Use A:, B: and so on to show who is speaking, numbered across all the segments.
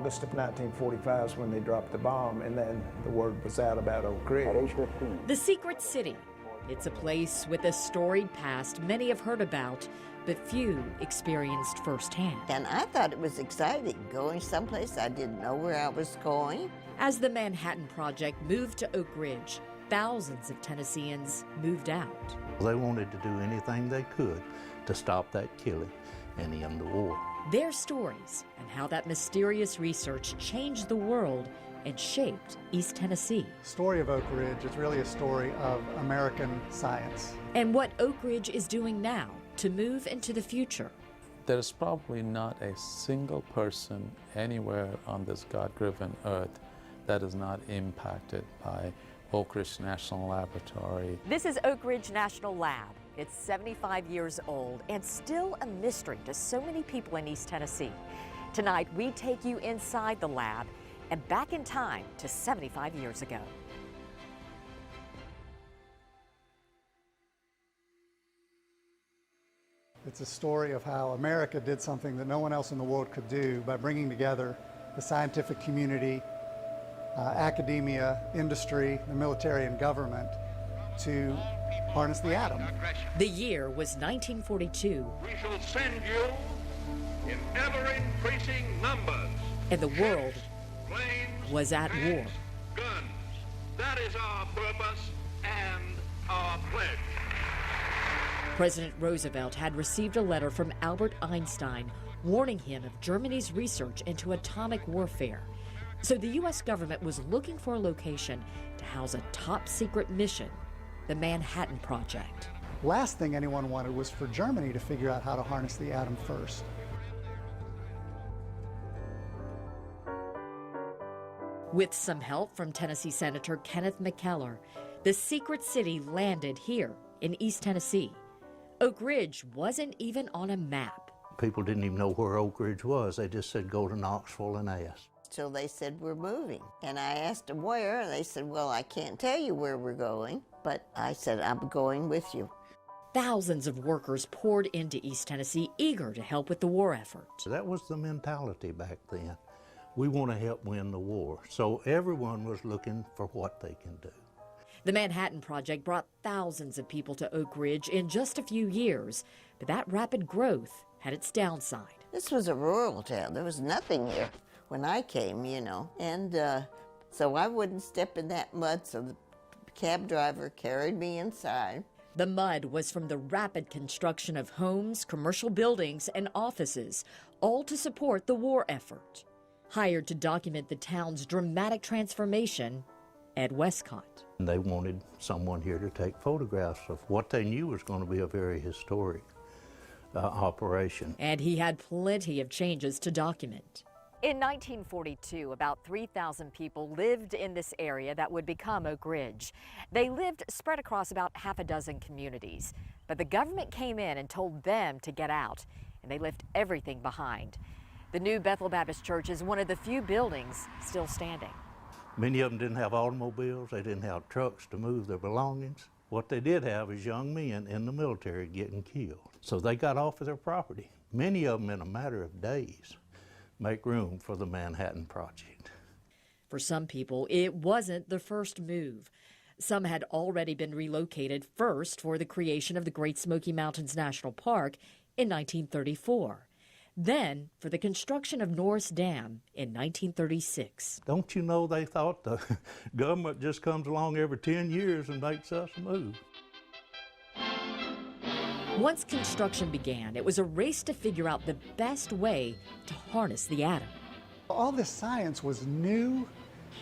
A: August of 1945 is when they dropped the bomb, and then the word was out about Oak Ridge.
B: The Secret City. It's a place with a storied past many have heard about, but few experienced firsthand.
C: And I thought it was exciting, going someplace I didn't know where I was going.
B: As the Manhattan Project moved to Oak Ridge, thousands of Tennesseans moved out.
D: They wanted to do anything they could to stop that killing and end the war.
B: Their stories and how that mysterious research changed the world and shaped East Tennessee.
E: The story of Oak Ridge is really a story of American science.
B: And what Oak Ridge is doing now to move into the future.
F: There's probably not a single person anywhere on this God-given earth that is not impacted by Oak Ridge National Laboratory.
B: This is Oak Ridge National Lab. It's 75 years old and still a mystery to so many people in East Tennessee. Tonight, we take you inside the lab and back in time to 75 years ago.
E: It's a story of how America did something that no one else in the world could do by bringing together the scientific community, academia, industry, the military, and government to harness the atom.
B: The year was 1942.
G: We shall send you in ever-increasing numbers.
B: And the world
G: Planes,
B: was at
G: tanks,
B: war.
G: Guns. That is our purpose and our pledge.
B: President Roosevelt had received a letter from Albert Einstein warning him of Germany's research into atomic warfare. So the U.S. government was looking for a location to house a top-secret mission, the Manhattan Project.
E: Last thing anyone wanted was for Germany to figure out how to harness the atom first.
B: With some help from Tennessee Senator Kenneth McKellar, the Secret City landed here in East Tennessee. Oak Ridge wasn't even on a map.
D: People didn't even know where Oak Ridge was. They just said, go to Knoxville and ask.
C: So they said, we're moving. And I asked them where, and they said, well, I can't tell you where we're going. But I said, I'm going with you.
B: Thousands of workers poured into East Tennessee, eager to help with the war effort.
D: That was the mentality back then. We want to help win the war. So everyone was looking for what they can do.
B: The Manhattan Project brought thousands of people to Oak Ridge in just a few years, but that rapid growth had its downside.
C: This was a rural town. There was nothing here when I came, you know. And so I wouldn't step in that mud, so the cab driver carried me inside.
B: The mud was from the rapid construction of homes, commercial buildings, and offices, all to support the war effort. Hired to document the town's dramatic transformation, Ed Westcott.
D: They wanted someone here to take photographs of what they knew was going to be a very historic operation.
B: And he had plenty of changes to document. In 1942, about 3,000 people lived in this area that would become Oak Ridge. They lived spread across about half a dozen communities. But the government came in and told them to get out, and they left everything behind. The new Bethel Baptist Church is one of the few buildings still standing.
D: Many of them didn't have automobiles. They didn't have trucks to move their belongings. What they did have is young men in the military getting killed. So they got off of their property. Many of them, in a matter of days, make room for the Manhattan Project.
B: For some people, it wasn't the first move. Some had already been relocated first for the creation of the Great Smoky Mountains National Park in 1934. Then for the construction of Norris Dam in 1936.
D: Don't you know they thought the government just comes along every 10 years and makes us move?
B: Once construction began, it was a race to figure out the best way to harness the atom.
E: All this science was new.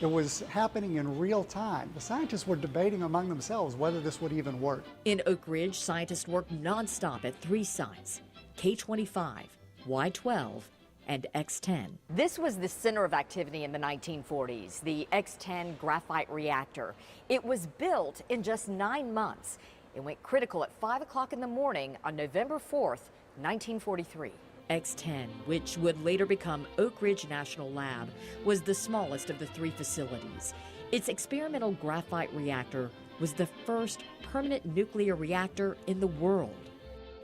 E: It was happening in real time. The scientists were debating among themselves whether this would even work.
B: In Oak Ridge, scientists worked nonstop at 3 sites, K-25, Y-12, and X-10. This was the center of activity in the 1940s, the X-10 graphite reactor. It was built in just 9 months. It went critical at 5 o'clock in the morning on November 4th, 1943. X-10, which would later become Oak Ridge National Lab, was the smallest of the 3 facilities. Its experimental graphite reactor was the first permanent nuclear reactor in the world.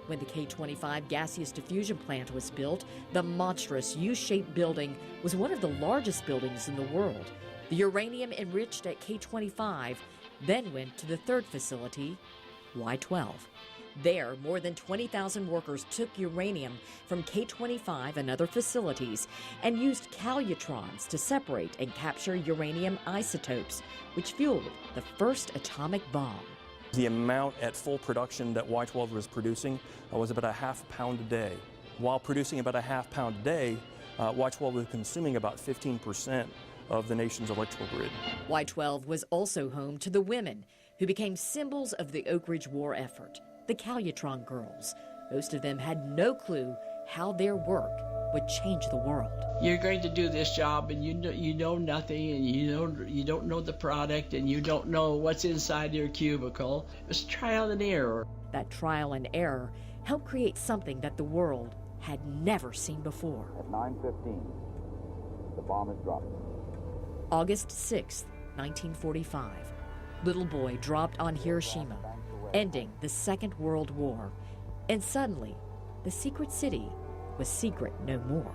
B: When the K-25 gaseous diffusion plant was built, the monstrous U-shaped building was one of the largest buildings in the world. The uranium enriched at K-25 then went to the third facility, Y-12. There, more than 20,000 workers took uranium from K-25 and other facilities and used calutrons to separate and capture uranium isotopes, which fueled the first atomic bomb.
H: The amount at full production that Y-12 was producing was about a half pound a day. While producing about a half pound a day, Y-12 was consuming about 15% of the nation's electrical grid.
B: Y-12 was also home to the women who became symbols of the Oak Ridge War effort, the Calutron girls. Most of them had no clue how their work would change the world.
I: You're going to do this job and you know nothing, and you don't know the product, and you don't know what's inside your cubicle. It's trial and error.
B: That trial and error helped create something that the world had never seen before.
J: At 9:15, the bomb is dropped.
B: August 6th, 1945. Little boy dropped on Hiroshima, ending the Second World War. And suddenly, the secret city was secret no more.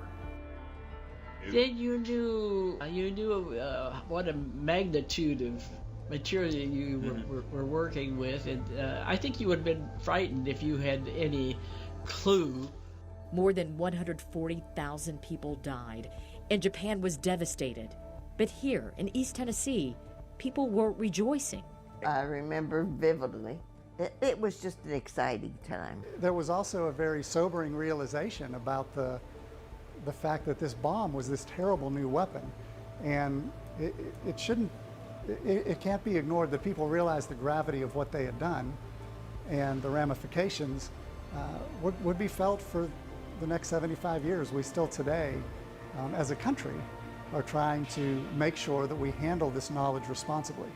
I: Then you knew what a magnitude of material you were working with, and I think you would have been frightened if you had any clue.
B: More than 140,000 people died, and Japan was devastated. But here in East Tennessee, people were rejoicing.
C: I remember vividly. It was just an exciting time.
E: There was also a very sobering realization about the fact that this bomb was this terrible new weapon, and it can't be ignored that people realized the gravity of what they had done, and the ramifications would be felt for the next 75 years. We still today, as a country, are trying to make sure that we handle this knowledge responsibly.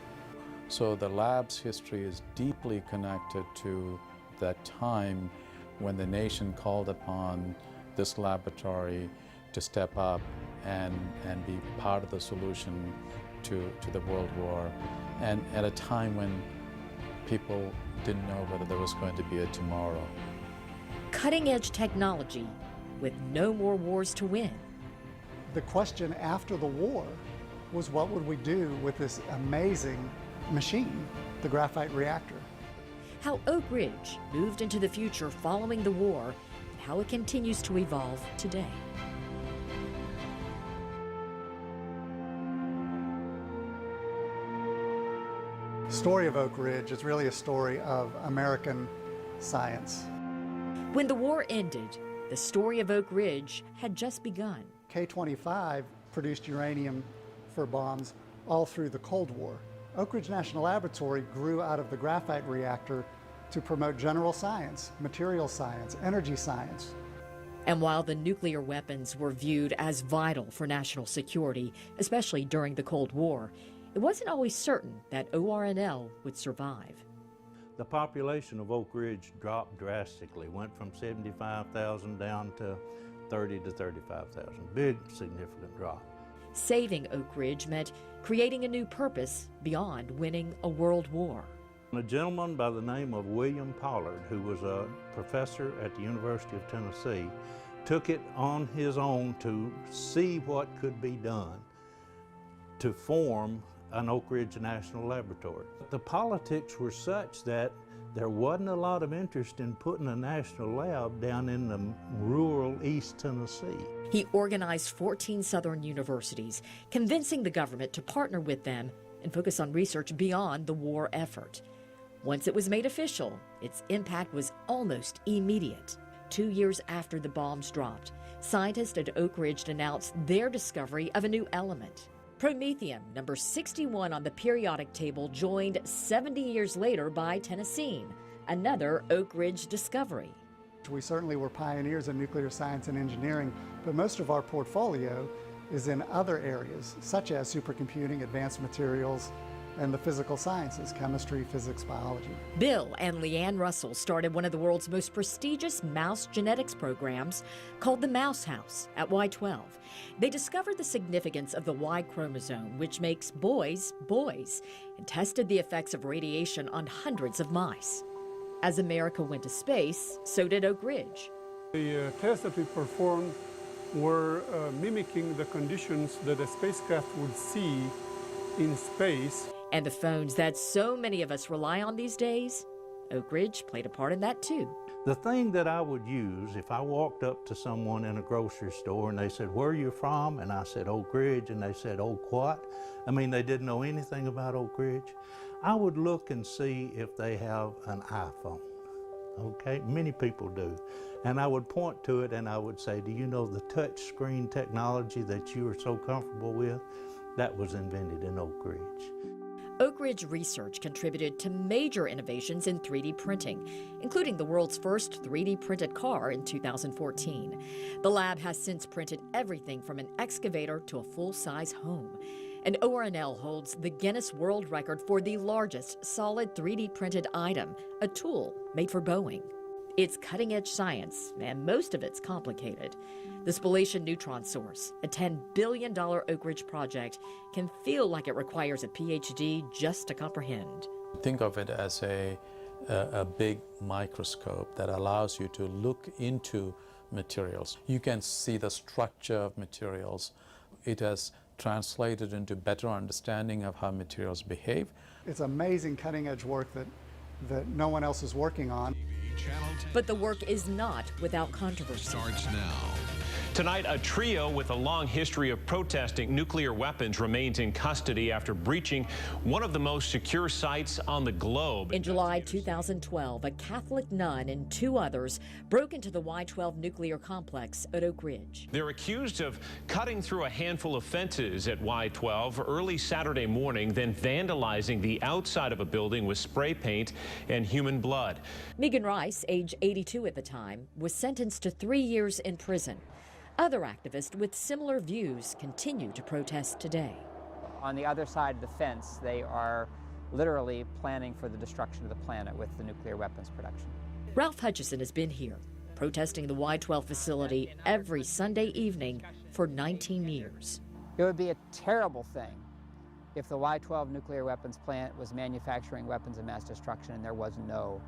F: So the lab's history is deeply connected to that time when the nation called upon this laboratory to step up and be part of the solution to the World War, and at a time when people didn't know whether there was going to be a tomorrow.
B: Cutting-edge technology with no more wars to win.
E: The question after the war was, what would we do with this amazing machine, the graphite reactor?
B: How Oak Ridge moved into the future following the war, and how it continues to evolve today.
E: The story of Oak Ridge is really a story of American science.
B: When the war ended, the story of Oak Ridge had just begun.
E: K-25 produced uranium for bombs all through the Cold War. Oak Ridge National Laboratory grew out of the graphite reactor to promote general science, material science, energy science.
B: And while the nuclear weapons were viewed as vital for national security, especially during the Cold War, it wasn't always certain that ORNL would survive.
D: The population of Oak Ridge dropped drastically, went from 75,000 down to 30 to 35,000. Big, significant drop.
B: Saving Oak Ridge meant creating a new purpose beyond winning a world war.
D: A gentleman by the name of William Pollard, who was a professor at the University of Tennessee, took it on his own to see what could be done to form an Oak Ridge National Laboratory. The politics were such that there wasn't a lot of interest in putting a national lab down in the rural East Tennessee.
B: He organized 14 Southern universities, convincing the government to partner with them and focus on research beyond the war effort. Once it was made official, its impact was almost immediate. 2 years after the bombs dropped, scientists at Oak Ridge announced their discovery of a new element. Promethium, number 61 on the periodic table, joined 70 years later by Tennessean, another Oak Ridge discovery.
E: We certainly were pioneers in nuclear science and engineering, but most of our portfolio is in other areas, such as supercomputing, advanced materials, and the physical sciences, chemistry, physics, biology.
B: Bill and Leanne Russell started one of the world's most prestigious mouse genetics programs called the Mouse House at Y-12. They discovered the significance of the Y chromosome, which makes boys boys, and tested the effects of radiation on hundreds of mice. As America went to space, so did Oak Ridge.
K: The tests that we performed were mimicking the conditions that a spacecraft would see in space.
B: And the phones that so many of us rely on these days, Oak Ridge played a part in that too.
D: The thing that I would use if I walked up to someone in a grocery store and they said, "Where are you from?" and I said, "Oak Ridge," and they said, "Oak what?" I mean, they didn't know anything about Oak Ridge. I would look and see if they have an iPhone. Okay, many people do. And I would point to it and I would say, "Do you know the touch screen technology that you are so comfortable with? That was invented in Oak Ridge."
B: Oak Ridge research contributed to major innovations in 3D printing, including the world's first 3D printed car in 2014. The lab has since printed everything from an excavator to a full-size home. And ORNL holds the Guinness World Record for the largest solid 3D printed item, a tool made for Boeing. It's cutting-edge science, and most of it's complicated. The spallation neutron source, a $10 billion Oak Ridge project, can feel like it requires a PhD just to comprehend.
F: Think of it as a big microscope that allows you to look into materials. You can see the structure of materials. It has translated into better understanding of how materials behave.
E: It's amazing cutting-edge work that no one else is working on.
B: But the work is not without controversy.
L: Starts now.
M: Tonight, a trio with a long history of protesting nuclear weapons remains in custody after breaching one of the most secure sites on the globe.
B: In July 2012, a Catholic nun and two others broke into the Y-12 nuclear complex at Oak Ridge.
M: They're accused of cutting through a handful of fences at Y-12 early Saturday morning, then vandalizing the outside of a building with spray paint and human blood.
B: Megan Rice, age 82 at the time, was sentenced to 3 years in prison. Other activists with similar views continue to protest today.
N: On the other side of the fence, they are literally planning for the destruction of the planet with the nuclear weapons production.
B: Ralph Hutchison has been here, protesting the Y-12 facility every Sunday evening for 19 years.
N: It would be a terrible thing if the Y-12 nuclear weapons plant was manufacturing weapons of mass destruction and there was no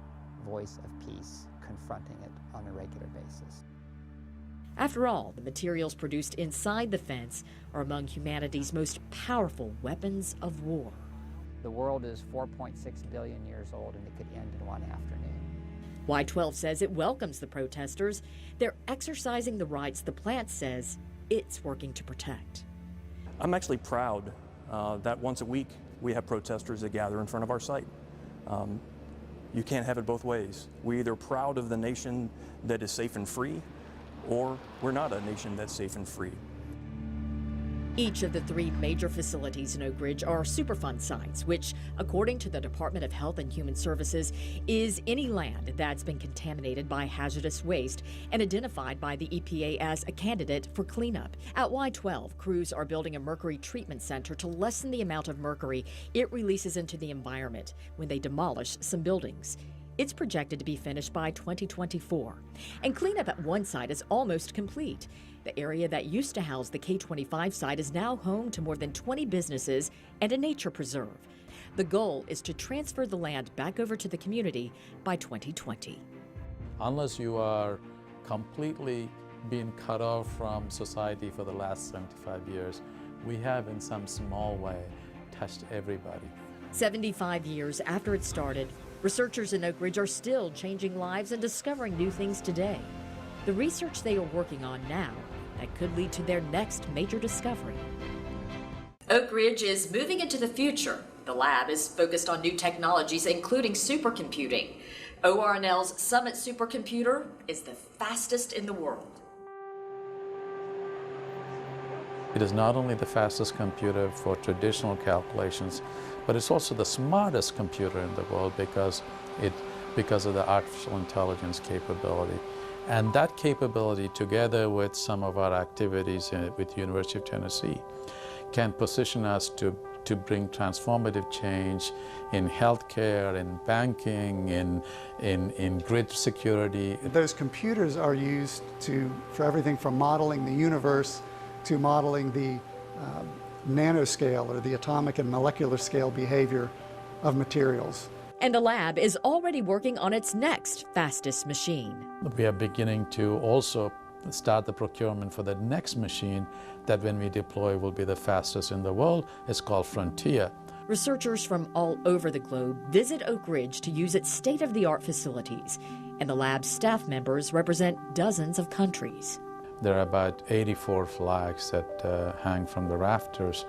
N: voice of peace confronting it on a regular basis.
B: After all, the materials produced inside the fence are among humanity's most powerful weapons of war.
N: The world is 4.6 billion years old, and it could end in one afternoon.
B: Y-12 says it welcomes the protesters. They're exercising the rights the plant says it's working to protect.
H: I'm actually proud that once a week we have protesters that gather in front of our site. You can't have it both ways. We're either proud of the nation that is safe and free, or we're not a nation that's safe and free.
B: Each of the 3 major facilities in Oak Ridge are Superfund sites, which, according to the Department of Health and Human Services, is any land that's been contaminated by hazardous waste and identified by the EPA as a candidate for cleanup. At Y-12, crews are building a mercury treatment center to lessen the amount of mercury it releases into the environment when they demolish some buildings. It's projected to be finished by 2024. And cleanup at one site is almost complete. The area that used to house the K-25 site is now home to more than 20 businesses and a nature preserve. The goal is to transfer the land back over to the community by 2020.
F: Unless you are completely being cut off from society for the last 75 years, we have in some small way touched everybody.
B: 75 years after it started, researchers in Oak Ridge are still changing lives and discovering new things today. The research they are working on now that could lead to their next major discovery. Oak Ridge is moving into the future. The lab is focused on new technologies, including supercomputing. ORNL's Summit supercomputer is the fastest in the world.
F: It is not only the fastest computer for traditional calculations, but it's also the smartest computer in the world because of the artificial intelligence capability. And that capability, together with some of our activities with the University of Tennessee, can position us to bring transformative change in healthcare, in banking, in grid security.
E: Those computers are used for everything from modeling the universe to modeling the nanoscale or the atomic and molecular scale behavior of materials.
B: And the lab is already working on its next fastest machine.
F: We are beginning to also start the procurement for the next machine that when we deploy will be the fastest in the world. It's called Frontier.
B: Researchers from all over the globe visit Oak Ridge to use its state-of-the-art facilities, and the lab's staff members represent dozens of countries.
F: There are about 84 flags that hang from the rafters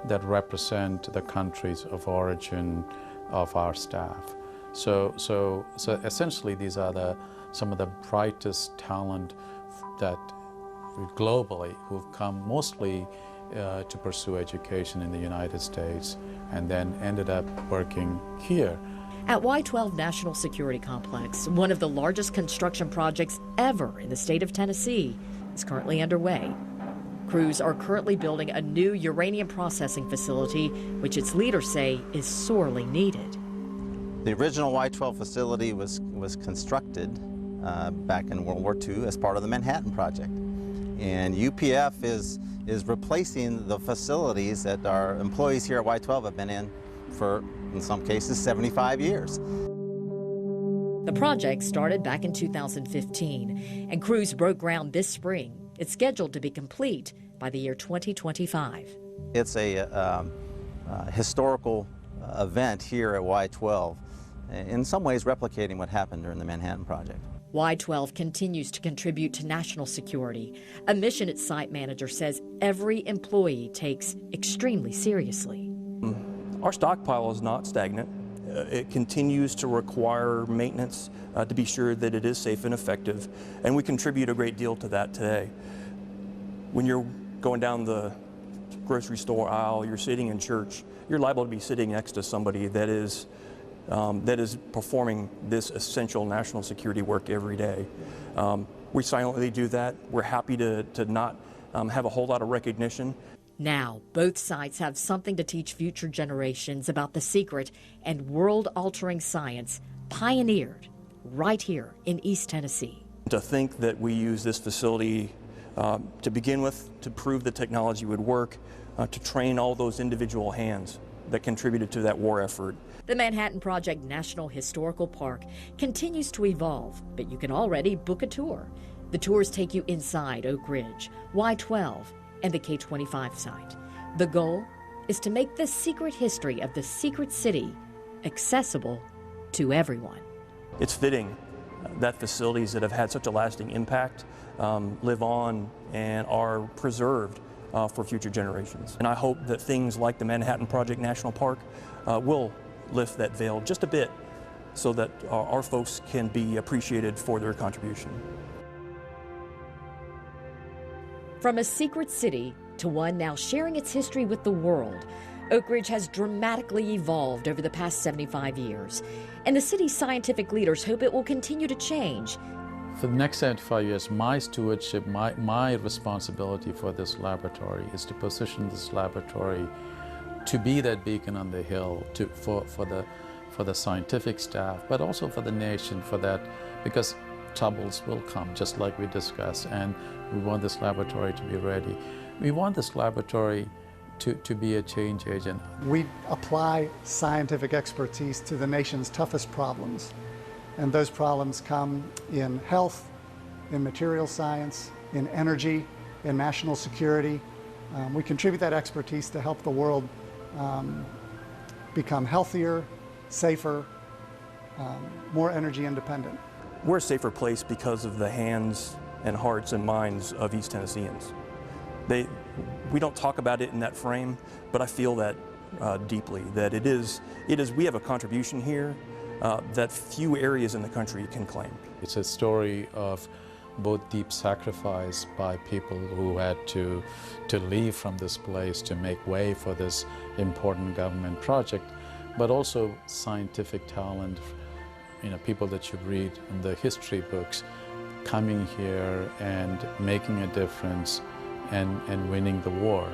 F: that represent the countries of origin of our staff. So essentially these are some of the brightest talent that globally who've come mostly to pursue education in the United States and then ended up working here.
B: At Y-12 National Security Complex, one of the largest construction projects ever in the state of Tennessee is currently underway. Crews are currently building a new uranium processing facility, which its leaders say is sorely needed.
L: The original Y-12 facility was constructed back in World War II as part of the Manhattan Project. And UPF is replacing the facilities that our employees here at Y-12 have been in for, in some cases, 75 years.
B: The project started back in 2015, and crews broke ground this spring. It's scheduled to be complete by the year 2025.
L: It's a historical event here at Y-12, in some ways replicating what happened during the Manhattan Project.
B: Y-12 continues to contribute to national security, a mission its site manager says every employee takes extremely seriously.
H: Our stockpile is not stagnant. It continues to require maintenance to be sure that it is safe and effective, and we contribute a great deal to that today. When you're going down the grocery store aisle, you're sitting in church, you're liable to be sitting next to somebody that is performing this essential national security work every day. We silently do that. We're happy to not have a whole lot of recognition.
B: Now, both sites have something to teach future generations about the secret and world-altering science pioneered right here in East Tennessee.
H: To think that we use this facility to begin with to prove the technology would work, to train all those individual hands that contributed to that war effort.
B: The Manhattan Project National Historical Park continues to evolve, but you can already book a tour. The tours take you inside Oak Ridge, Y-12, and the K-25 site. The goal is to make the secret history of the secret city accessible to everyone.
H: It's fitting that facilities that have had such a lasting impact live on and are preserved for future generations. And I hope that things like the Manhattan Project National Park will lift that veil just a bit so that our folks can be appreciated for their contribution.
B: From a secret city to one now sharing its history with the world, Oak Ridge has dramatically evolved over the past 75 years, and the city's scientific leaders hope it will continue to change.
F: For the next 75 years, my stewardship, my responsibility for this laboratory is to position this laboratory to be that beacon on the hill for the scientific staff, but also for the nation, because troubles will come, just like we discussed, and we want this laboratory to be ready. We want this laboratory to be a change agent.
E: We apply scientific expertise to the nation's toughest problems, and those problems come in health, in material science, in energy, in national security. We contribute that expertise to help the world become healthier, safer, more energy independent.
H: We're a safer place because of the hands and hearts and minds of East Tennesseans. We don't talk about it in that frame, but I feel that deeply, that we have a contribution here that few areas in the country can claim.
F: It's a story of both deep sacrifice by people who had to leave from this place to make way for this important government project, but also scientific talent, people that you read in the history books, coming here and making a difference and winning the war.